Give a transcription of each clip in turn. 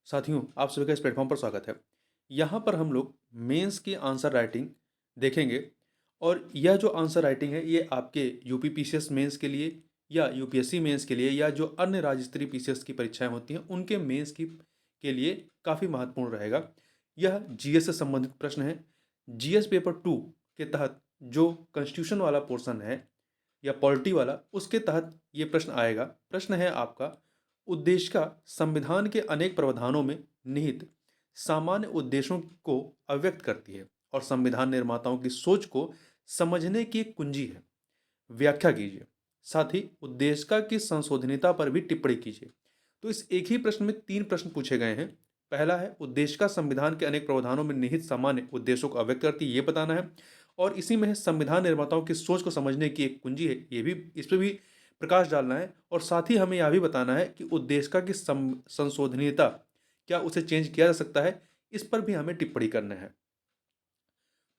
साथियों, आप सभी का इस प्लेटफॉर्म पर स्वागत है। यहाँ पर हम लोग मेंस की आंसर राइटिंग देखेंगे और यह जो आंसर राइटिंग है ये आपके यूपी पीसीएस मेंस के लिए या यूपीएससी मेंस के लिए या जो अन्य राज्य स्तरीय पीसीएस की परीक्षाएं होती हैं उनके मेंस की के लिए काफ़ी महत्वपूर्ण रहेगा। यह जीएस से संबंधित प्रश्न है। जीएस पेपर 2 के तहत जो कॉन्स्टिट्यूशन वाला पोर्शन है या पॉलिटी वाला, उसके तहत ये प्रश्न आएगा। प्रश्न है आपका, उद्देश्य का संविधान के अनेक प्रावधानों में निहित सामान्य उद्देश्यों को अव्यक्त करती है और संविधान निर्माताओं की सोच को समझने की एक कुंजी है। व्याख्या कीजिए। साथ ही उद्देशिका की संशोधनीयता पर भी टिप्पणी कीजिए। तो इस एक ही प्रश्न में 3 प्रश्न पूछे गए हैं। पहला है, उद्देशिका संविधान के अनेक प्रावधानों में निहित सामान्य उद्देश्यों को अव्यक्त करती है, ये बताना है। और इसी में है, संविधान निर्माताओं की सोच को समझने की एक कुंजी है, ये भी, इस पर भी प्रकाश डालना है। और साथ ही हमें यह भी बताना है कि उद्देशिका की संशोधनीयता, क्या उसे चेंज किया जा सकता है, इस पर भी हमें टिप्पणी करना है।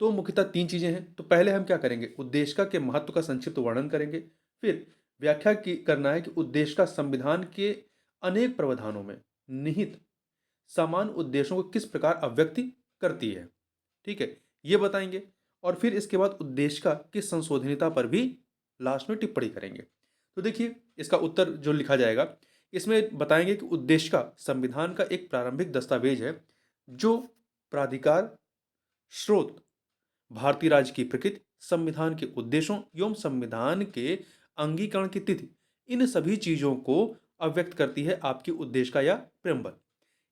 तो मुख्यतः 3 चीज़ें हैं। तो पहले हम क्या करेंगे, उद्देशिका के महत्व का संक्षिप्त वर्णन करेंगे। फिर व्याख्या की करना है कि उद्देशिका संविधान के अनेक प्रावधानों में निहित समान उद्देश्यों को किस प्रकार अभिव्यक्ति करती है। ठीक है, ये बताएंगे। और फिर इसके बाद उद्देशिका की संशोधनीयता पर भी लास्ट में टिप्पणी करेंगे। तो देखिए, इसका उत्तर जो लिखा जाएगा, इसमें बताएंगे कि उद्देशिका संविधान का एक प्रारंभिक दस्तावेज है जो प्राधिकार, स्रोत, भारतीय राज्य की प्रकृति, संविधान के उद्देश्यों एवं संविधान के अंगीकरण की तिथि, इन सभी चीजों को अव्यक्त करती है आपकी उद्देशिका या प्रेम्बल।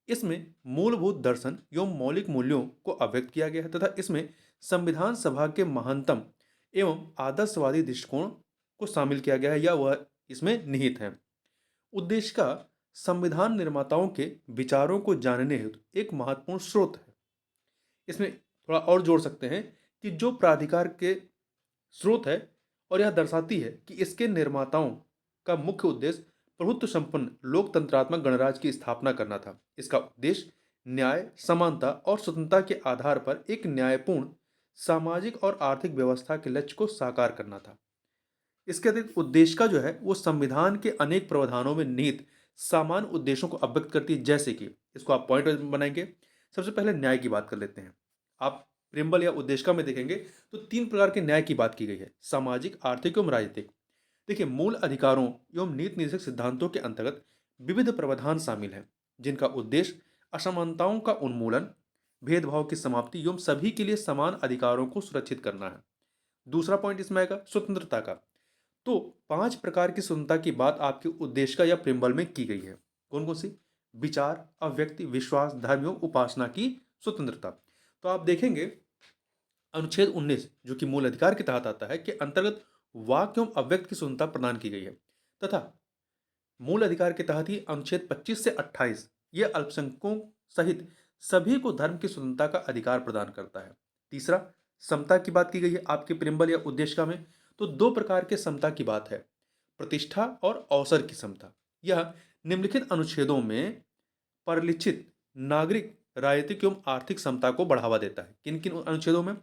इसमें मूलभूत दर्शन एवं मौलिक मूल्यों को अव्यक्त किया गया है तथा इसमें संविधान सभा के महानतम एवं आदर्शवादी दृष्टिकोण को शामिल किया गया है या वह इसमें निहित है। उद्देशिका संविधान निर्माताओं के विचारों को जानने हेतु एक महत्वपूर्ण स्रोत है। इसमें थोड़ा और जोड़ सकते हैं कि जो प्राधिकार के स्रोत है, और यह दर्शाती है कि इसके निर्माताओं का मुख्य उद्देश्य प्रभुत्व संपन्न लोकतंत्रात्मक गणराज्य की स्थापना करना था। इसका उद्देश्य न्याय, समानता और स्वतंत्रता के आधार पर एक न्यायपूर्ण सामाजिक और आर्थिक व्यवस्था के लक्ष्य को साकार करना था। इसके अतिरिक्त उद्देशिका जो है वो संविधान के अनेक प्रावधानों में निहित सामान्य उद्देश्यों को अव्यक्त करती है, जैसे कि, इसको आप पॉइंट बनाएंगे। सबसे पहले न्याय की बात कर लेते हैं। आप प्रियम्बल या उद्देशिका में देखेंगे तो 3 प्रकार के न्याय की बात की गई है, सामाजिक, आर्थिक एवं राजनीतिक। देखिए, मूल अधिकारों एवं नीति निर्देशक सिद्धांतों के अंतर्गत विविध प्रावधान शामिल हैं जिनका उद्देश्य असमानताओं का उन्मूलन, भेदभाव की समाप्ति एवं सभी के लिए समान अधिकारों को सुरक्षित करना है। दूसरा पॉइंट इसमें आएगा स्वतंत्रता का। तो 5 प्रकार की स्वतंत्रता की बात आपकी उद्देशिका या प्रियम्बल में की गई है। कौन कौन सी? विचार, अव्यक्ति, विश्वास, धर्म एवं उपासना की स्वतंत्रता। तो आप देखेंगे, अनुच्छेद 19 जो कि मूल अधिकार के तहत आता है, के अंतर्गत वाक्य एवं अव्यक्त की स्वतंत्रता प्रदान की गई है तथा मूल अधिकार के तहत ही अनुच्छेद 25 से 28 ये अल्पसंख्यकों सहित सभी को धर्म की स्वतंत्रता का अधिकार प्रदान करता है। तीसरा, समता की बात की गई है आपके प्रियम्बल या उद्देशिका में। तो 2 प्रकार के समता की बात है, प्रतिष्ठा और अवसर की समता। यह निम्नलिखित अनुच्छेदों में परिलक्षित नागरिक, राजनीतिक एवं आर्थिक समता को बढ़ावा देता है। किन किन अनुच्छेदों में?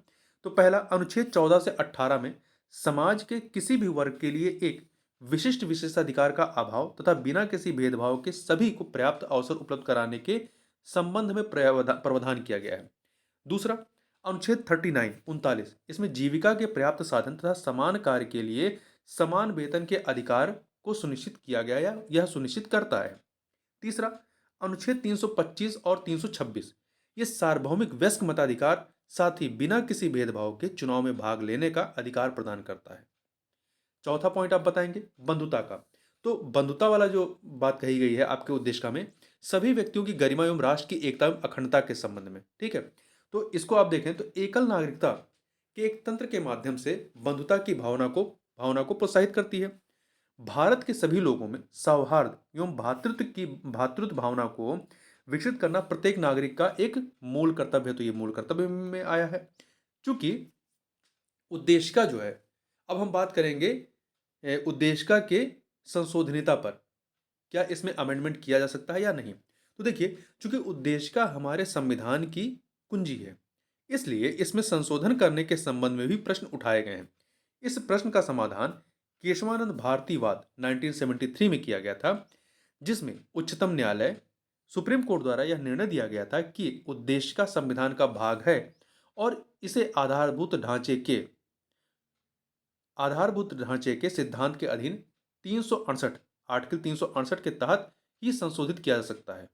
तो पहला, अनुच्छेद 14 से 18 में समाज के किसी भी वर्ग के लिए एक विशिष्ट विशेषाधिकार का अभाव तथा बिना किसी भेदभाव के सभी को पर्याप्त अवसर उपलब्ध कराने के संबंध में प्रावधान किया गया है। दूसरा, अनुच्छेद 39 इसमें जीविका के पर्याप्त साधन तथा समान कार्य के लिए समान वेतन के अधिकार को सुनिश्चित किया गया या यह सुनिश्चित करता है। तीसरा, अनुच्छेद 325 और 326 ये सार्वभौमिक वयस्क मताधिकार, साथ ही बिना किसी भेदभाव के चुनाव में भाग लेने का अधिकार प्रदान करता है। चौथा पॉइंट आप बताएंगे बंधुता का। तो बंधुता वाला जो बात कही गई है आपके उद्देशिका में, सभी व्यक्तियों की गरिमा एवं राष्ट्र की एकता एवं अखंडता के संबंध में। ठीक है, तो इसको आप देखें तो एकल नागरिकता के एक तंत्र के माध्यम से बंधुता की भावना को प्रोत्साहित करती है। भारत के सभी लोगों में सौहार्द एवं भातृत्व भावना को विकसित करना प्रत्येक नागरिक का एक मूल कर्तव्य है। तो ये मूल कर्तव्य में आया है। चूंकि उद्देशिका जो है, अब हम बात करेंगे उद्देशिका के संशोधनीयता पर, क्या इसमें अमेंडमेंट किया जा सकता है या नहीं। तो देखिए, चूंकि उद्देशिका हमारे संविधान की कुंजी है, इसलिए इसमें संशोधन करने के संबंध में भी प्रश्न उठाए गए हैं। इस प्रश्न का समाधान केशवानंद भारतीवाद 1973 में किया गया था, जिसमें उच्चतम न्यायालय, सुप्रीम कोर्ट द्वारा यह निर्णय दिया गया था कि उद्देश्य का संविधान का भाग है और इसे आधारभूत ढांचे के सिद्धांत के अधीन 368 आर्टिकल 368 के तहत ही संशोधित किया जा सकता है।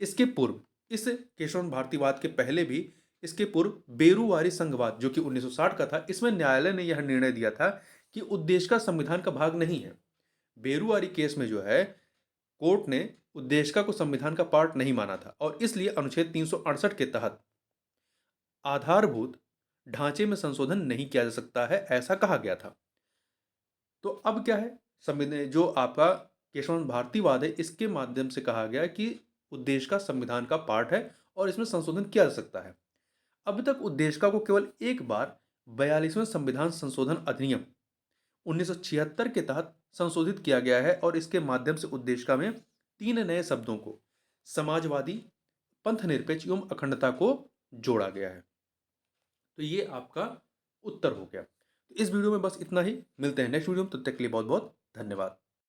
इसके पूर्व इस केशव भारतीवाद के पहले भी इसके पूर्व बेरूवारी संघवाद जो कि 1960 का था, इसमें न्यायालय ने यह निर्णय दिया था कि उद्देश्य का संविधान का भाग नहीं है। बेरूवारी केस में जो है कोर्ट ने उद्देशिका को संविधान का पार्ट नहीं माना था और इसलिए अनुच्छेद 368 के तहत आधारभूत ढांचे में संशोधन नहीं किया जा सकता है, ऐसा कहा गया था। तो अब क्या है, संविधान जो आपका केशव भारतीवाद है, इसके माध्यम से कहा गया कि उद्देशिका का संविधान का पार्ट है और इसमें संशोधन किया जा सकता है। अब तक उद्देशिका को केवल एक बार 42वें संविधान संशोधन अधिनियम 1976 के तहत संशोधित किया गया है और इसके माध्यम से उद्देशिका में 3 नए शब्दों को समाजवादी, पंथ निरपेक्ष एवं अखंडता को जोड़ा गया है। तो ये आपका उत्तर हो गया। तो इस वीडियो में बस इतना ही, मिलते हैं नेक्स्ट वीडियो में, तब तक के लिए बहुत बहुत धन्यवाद।